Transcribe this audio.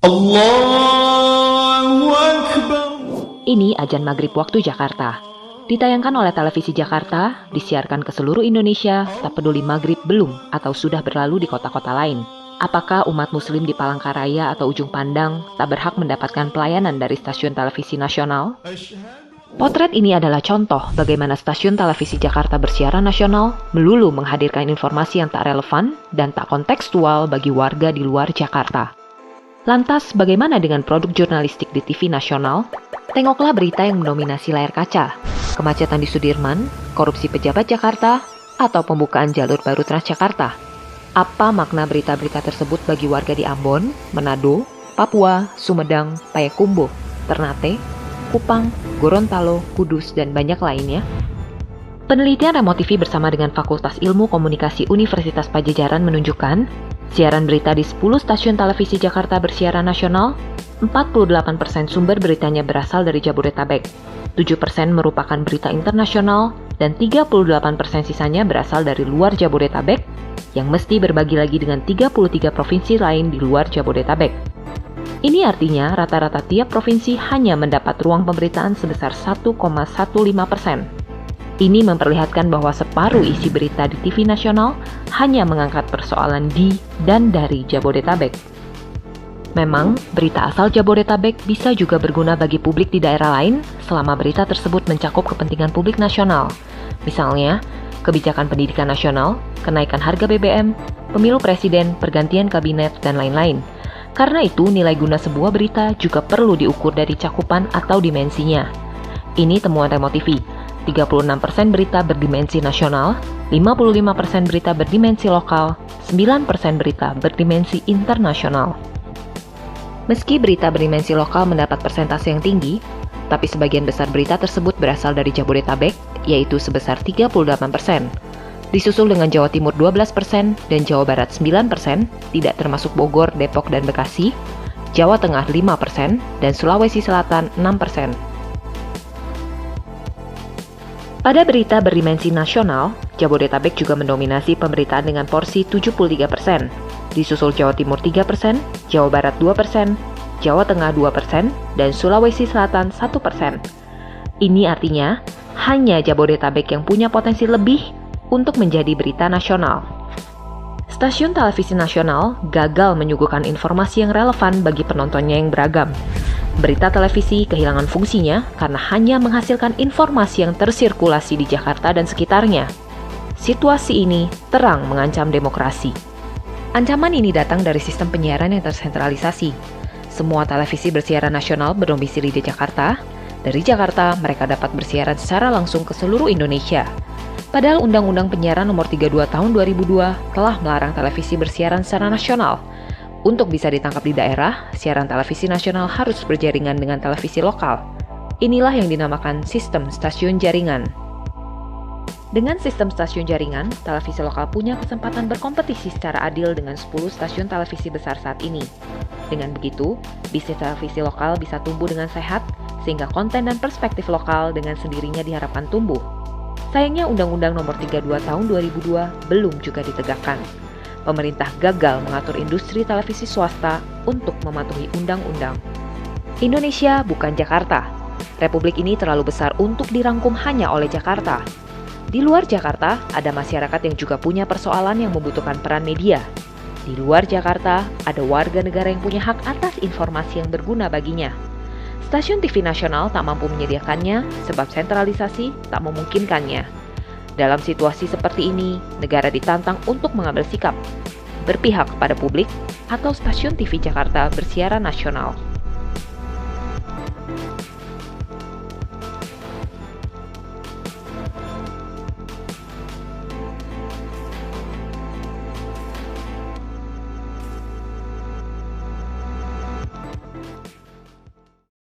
Allahu Akbar. Ini azan maghrib waktu Jakarta. Ditayangkan oleh Televisi Jakarta, disiarkan ke seluruh Indonesia, tak peduli maghrib belum atau sudah berlalu di kota-kota lain. Apakah umat muslim di Palangkaraya atau Ujung Pandang tak berhak mendapatkan pelayanan dari stasiun televisi nasional? Potret ini adalah contoh bagaimana stasiun televisi Jakarta bersiaran nasional melulu menghadirkan informasi yang tak relevan dan tak kontekstual bagi warga di luar Jakarta. Lantas, bagaimana dengan produk jurnalistik di TV nasional? Tengoklah berita yang mendominasi layar kaca, kemacetan di Sudirman, korupsi pejabat Jakarta, atau pembukaan jalur baru Transjakarta. Apa makna berita-berita tersebut bagi warga di Ambon, Manado, Papua, Sumedang, Payakumbuh, Ternate, Kupang, Gorontalo, Kudus, dan banyak lainnya? Penelitian Remote TV bersama dengan Fakultas Ilmu Komunikasi Universitas Padjadjaran menunjukkan, siaran berita di 10 stasiun televisi Jakarta bersiaran nasional, 48% sumber beritanya berasal dari Jabodetabek, 7% merupakan berita internasional, dan 38% sisanya berasal dari luar Jabodetabek, yang mesti berbagi lagi dengan 33 provinsi lain di luar Jabodetabek. Ini artinya rata-rata tiap provinsi hanya mendapat ruang pemberitaan sebesar 1,15%. Ini memperlihatkan bahwa separuh isi berita di TV nasional hanya mengangkat persoalan di dan dari Jabodetabek. Memang, berita asal Jabodetabek bisa juga berguna bagi publik di daerah lain selama berita tersebut mencakup kepentingan publik nasional. Misalnya, kebijakan pendidikan nasional, kenaikan harga BBM, pemilu presiden, pergantian kabinet, dan lain-lain. Karena itu, nilai guna sebuah berita juga perlu diukur dari cakupan atau dimensinya. Ini temuan Remote TV. 36% berita berdimensi nasional, 55% berita berdimensi lokal, 9% berita berdimensi internasional. Meski berita berdimensi lokal mendapat persentase yang tinggi, tapi sebagian besar berita tersebut berasal dari Jabodetabek, yaitu sebesar 38%. Disusul dengan Jawa Timur 12% dan Jawa Barat 9%, tidak termasuk Bogor, Depok, dan Bekasi, Jawa Tengah 5%, dan Sulawesi Selatan 6%. Pada berita berdimensi nasional, Jabodetabek juga mendominasi pemberitaan dengan porsi 73%, disusul Jawa Timur 3%, Jawa Barat 2%, Jawa Tengah 2%, dan Sulawesi Selatan 1%. Ini artinya, hanya Jabodetabek yang punya potensi lebih untuk menjadi berita nasional. Stasiun televisi nasional gagal menyuguhkan informasi yang relevan bagi penontonnya yang beragam. Berita televisi kehilangan fungsinya karena hanya menghasilkan informasi yang tersirkulasi di Jakarta dan sekitarnya. Situasi ini terang mengancam demokrasi. Ancaman ini datang dari sistem penyiaran yang tersentralisasi. Semua televisi bersiaran nasional berdomisili di Jakarta. Dari Jakarta, mereka dapat bersiaran secara langsung ke seluruh Indonesia. Padahal Undang-Undang Penyiaran Nomor 32 Tahun 2002 telah melarang televisi bersiaran secara nasional. Untuk bisa ditangkap di daerah, siaran televisi nasional harus berjaringan dengan televisi lokal. Inilah yang dinamakan sistem stasiun jaringan. Dengan sistem stasiun jaringan, televisi lokal punya kesempatan berkompetisi secara adil dengan 10 stasiun televisi besar saat ini. Dengan begitu, bisnis televisi lokal bisa tumbuh dengan sehat, sehingga konten dan perspektif lokal dengan sendirinya diharapkan tumbuh. Sayangnya Undang-Undang Nomor 32 Tahun 2002 belum juga ditegakkan. Pemerintah gagal mengatur industri televisi swasta untuk mematuhi undang-undang. Indonesia bukan Jakarta. Republik ini terlalu besar untuk dirangkum hanya oleh Jakarta. Di luar Jakarta, ada masyarakat yang juga punya persoalan yang membutuhkan peran media. Di luar Jakarta, ada warga negara yang punya hak atas informasi yang berguna baginya. Stasiun TV nasional tak mampu menyediakannya sebab sentralisasi tak memungkinkannya. Dalam situasi seperti ini, negara ditantang untuk mengambil sikap, berpihak kepada publik, atau stasiun TV Jakarta bersiaran nasional.